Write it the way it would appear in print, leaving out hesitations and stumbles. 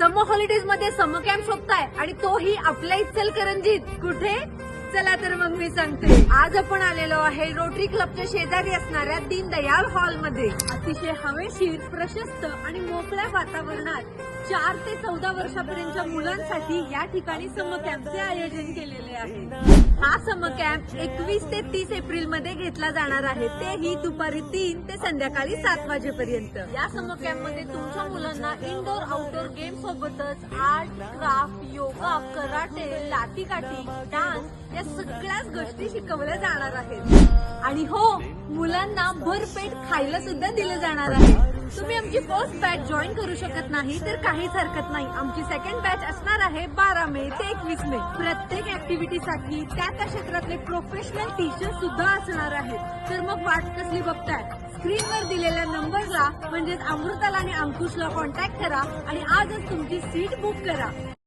समर holidays मध्ये समर camp शोधताय आणि तोही आपल्या इचलकरंजीत कुठे? चला तर मग मी सांगते. आज आपण आलेलो आहे रोटरी क्लबच्या शेजारी असणाऱ्या दीनदयाल हॉल मध्ये. अतिशय हवेशीर, प्रशस्त आणि मोकळ्या वातावरणात 4 ते 14 वर्षापर्यंतच्या मुलांसाठी या ठिकाणी समर कॅम्पचे आयोजन केलेले आहे. हा समर कॅम्प 21 ते 30 एप्रिल मध्ये घेतला जाणार आहे, तेही दुपारी 3 ते संध्याकाळी 7 वाजेपर्यंत. या समर कॅम्प मध्ये तुमच्या मुलांना इनडोर आउटडोर गेम सोबतच आर्ट, क्राफ्ट, योगा, कराटे, लाठीकाठी, डान्स या सगळ्याच गोष्टी शिकवल्या जाणार आहेत. आणि हो, मुलांना भरपेट खायला सुद्धा दिलं जाणार आहे. तुम्ही आमची फर्स्ट बॅच जॉईन करू शकत नाही तर काहीच हरकत नाही. आमची सेकंड बॅच असणार आहे 12 मे ते 21 मे. प्रत्येक ऍक्टिव्हिटीसाठी त्या क्षेत्रातले प्रोफेशनल टीचर सुद्धा असणार आहेत. तर मग वाट कसली बघताय? स्क्रीनवर दिलेल्या नंबरला म्हणजेच अमृताला आणि अंकुशला कॉन्टॅक्ट करा आणि आजच तुमची सीट बुक करा.